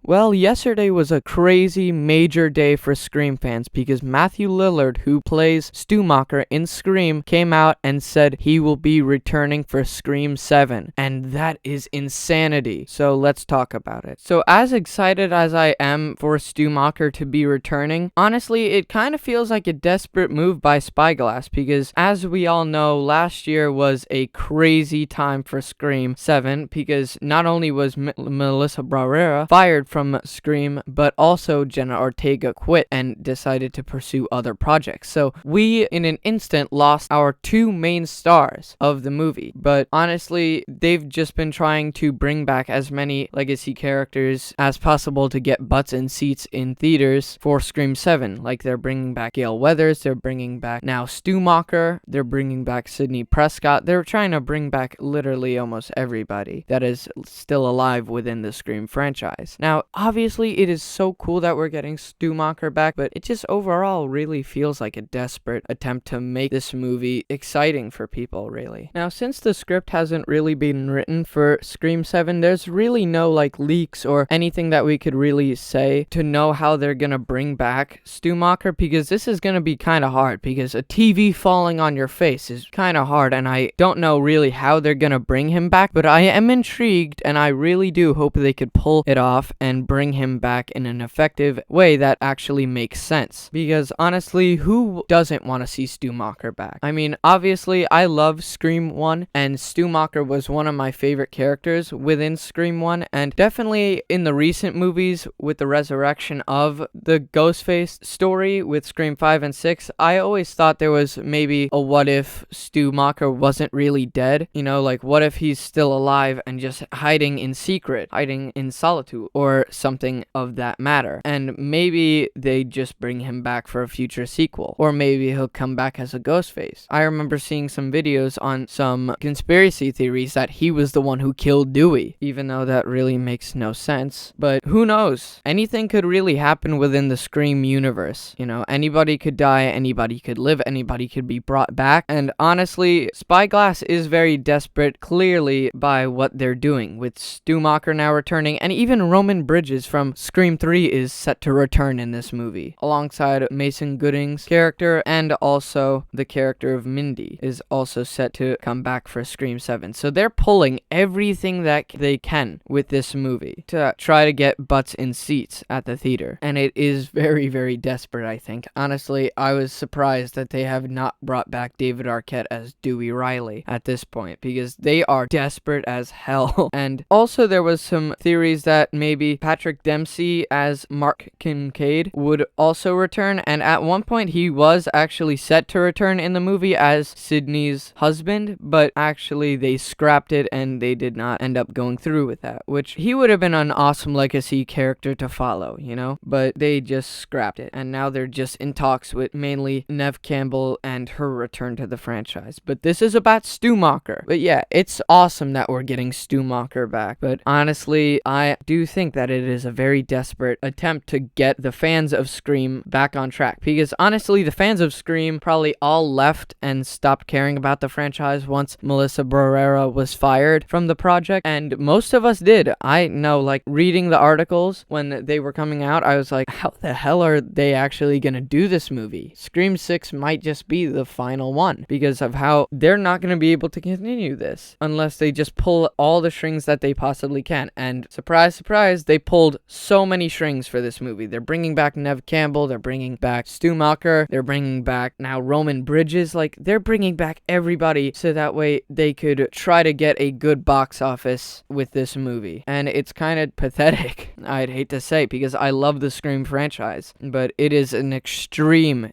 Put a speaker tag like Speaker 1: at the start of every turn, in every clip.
Speaker 1: Well, yesterday was a crazy major day for Scream fans because Matthew Lillard, who plays Stumacher in Scream, came out and said he will be returning for Scream 7. And that is insanity. So let's talk about it. So as excited as I am for Stumacher to be returning, honestly, it kind of feels like a desperate move by Spyglass because as we all know, last year was a crazy time for Scream 7 because not only was Melissa Barrera fired from Scream, but also Jenna Ortega quit and decided to pursue other projects. So we, in an instant, lost our two main stars of the movie. But honestly, they've just been trying to bring back as many legacy characters as possible to get butts in seats in theaters for Scream 7. Like, they're bringing back Gale Weathers, they're bringing back now Stumacher, they're bringing back Sidney Prescott. They're trying to bring back literally almost everybody that is still alive within the Scream franchise. Now, obviously, it is so cool that we're getting Stumacher back, but it just overall really feels like a desperate attempt to make this movie exciting for people, really. Now, since the script hasn't really been written for Scream 7, there's really no, leaks or anything that we could really say to know how they're gonna bring back Stumacher, because this is gonna be kind of hard, because a TV falling on your face is kind of hard, and I don't know really how they're gonna bring him back, but I am intrigued, and I really do hope they could pull it off and bring him back in an effective way that actually makes sense. Because honestly, who doesn't want to see Stumacher back? I mean, obviously, I love Scream 1, and Stumacher was one of my favorite characters within Scream 1, and definitely in the recent movies with the resurrection of the Ghostface story with Scream 5 and 6, I always thought there was maybe a what if Stumacher wasn't really dead, what if he's still alive and just hiding in secret, hiding in solitude, or something of that matter. And maybe they just bring him back for a future sequel, or maybe he'll come back as a Ghostface. I remember seeing some videos on some conspiracy theories that he was the one who killed Dewey, even though that really makes no sense. But who knows? Anything could really happen within the Scream universe. Anybody could die, anybody could live, anybody could be brought back. And honestly, Spyglass is very desperate, clearly, by what they're doing, with Stumacher now returning, and even Roman Bridges from Scream 3 is set to return in this movie, alongside Mason Gooding's character, and also the character of Mindy is also set to come back for Scream 7. So they're pulling everything that they can with this movie to try to get butts in seats at the theater, and it is very, very desperate, I think. Honestly, I was surprised that they have not brought back David Arquette as Dewey Riley at this point, because they are desperate as hell. And also there was some theories that maybe Patrick Dempsey as Mark Kincaid would also return, and at one point he was actually set to return in the movie as Sydney's husband, but actually they scrapped it and they did not end up going through with that, which he would have been an awesome legacy character to follow, but they just scrapped it, and now they're just in talks with mainly Neve Campbell and her return to the franchise. But this is about Stumacher. But yeah, it's awesome that we're getting Stumacher back, but honestly, I do think that it is a very desperate attempt to get the fans of Scream back on track, because honestly, the fans of Scream probably all left and stopped caring about the franchise once Melissa Barrera was fired from the project, and most of us did. I know, reading the articles when they were coming out, I was like, how the hell are they actually gonna do this movie? Scream 6 might just be the final one, because of how they're not gonna be able to continue this unless they just pull all the strings that they possibly can. And surprise, surprise, they pulled so many strings for this movie. They're bringing back Neve Campbell, they're bringing back Stumacher, they're bringing back now Roman Bridges. They're bringing back everybody so that way they could try to get a good box office with this movie. And it's kind of pathetic, I'd hate to say, because I love the Scream franchise, but it is an extreme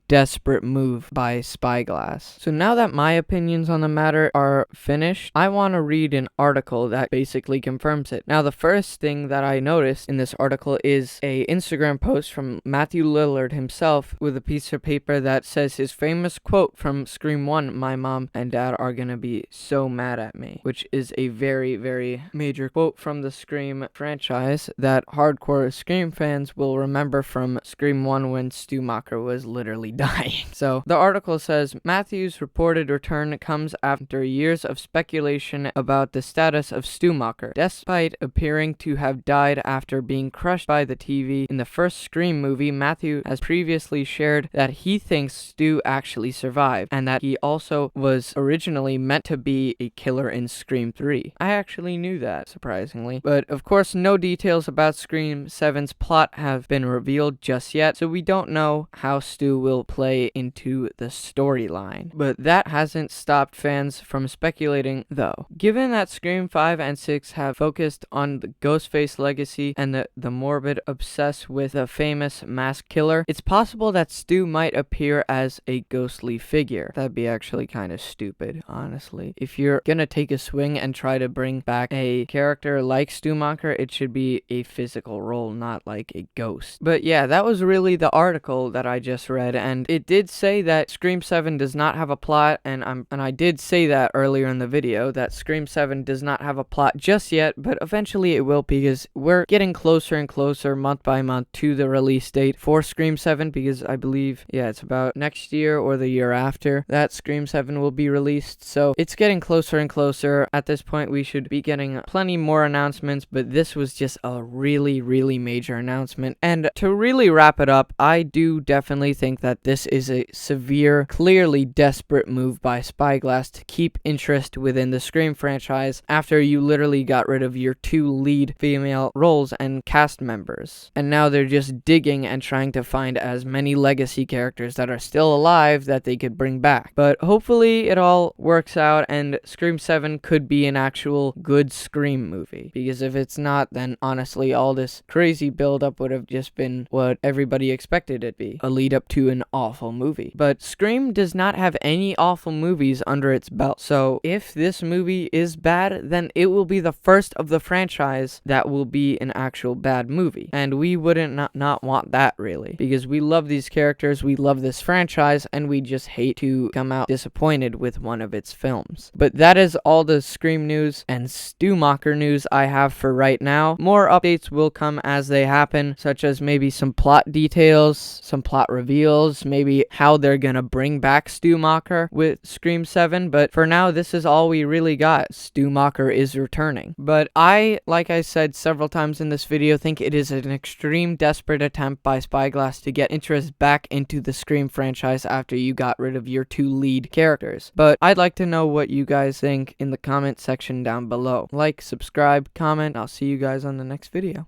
Speaker 1: desperate move by Spyglass. So now that my opinions on the matter are finished, I want to read an article that basically confirms it. Now, the first thing that I noticed in this article is a Instagram post from Matthew Lillard himself with a piece of paper that says his famous quote from Scream 1, "My mom and dad are gonna be so mad at me," which is a very, very major quote from the Scream Scream franchise that hardcore Scream fans will remember from Scream 1 when Stu Macher was literally dying. So the article says, Matthew's reported return comes after years of speculation about the status of Stu Macher. Despite appearing to have died after being crushed by the TV in the first Scream movie, Matthew has previously shared that he thinks Stu actually survived, and that he also was originally meant to be a killer in Scream 3. I actually knew that, surprisingly. But of course, no details about Scream 7's plot have been revealed just yet, so we don't know how Stu will play into the storyline. But that hasn't stopped fans from speculating, though. Given that Scream 5 and 6 have focused on the Ghostface legacy and the morbid obsessed with the famous masked killer, it's possible that Stu might appear as a ghostly figure. That'd be actually kind of stupid, honestly. If you're gonna take a swing and try to bring back a character like Stu Macher, it should be a physical role, not like a ghost. But yeah, that was really the article that I just read, and it did say that Scream 7 does not have a plot, and I did say that earlier in the video, that Scream 7 does not have a plot just yet, but eventually it will, because we're getting closer and closer month by month to the release date for Scream 7, because I believe, yeah, it's about next year or the year after that Scream 7 will be released. So it's getting closer and closer. At this point, we should be getting plenty more announcements, but this was just a really, really major announcement. And to really wrap it up, I do definitely think that this is a severe, clearly desperate move by Spyglass to keep interest within the Scream franchise after you literally got rid of your two lead female roles and cast members. And now they're just digging and trying to find as many legacy characters that are still alive that they could bring back. But hopefully it all works out and Scream 7 could be an actual good Scream movie. Because if it's not, then honestly all this crazy build-up would have just been what everybody expected it to be. A lead up to an awful movie. But Scream does not have any awful movies under its belt. So if this movie is bad, then it will be the first of the franchise that will be an actual bad movie. And we wouldn't not want that, really. Because we love these characters, we love this franchise, and we just hate to come out disappointed with one of its films. But that is all the Scream news and Stu Macher news I have for right now. More updates will come as they happen, such as maybe some plot details, some plot reveals, maybe how they're gonna bring back Stu Macher with Scream 7, but for now, this is all we really got. Stu Macher is returning. But I, like I said several times in this video, think it is an extreme desperate attempt by Spyglass to get interest back into the Scream franchise after you got rid of your two lead characters. But I'd like to know what you guys think in the comment section down below. Like, subscribe, comment, I'll see you guys on the next video.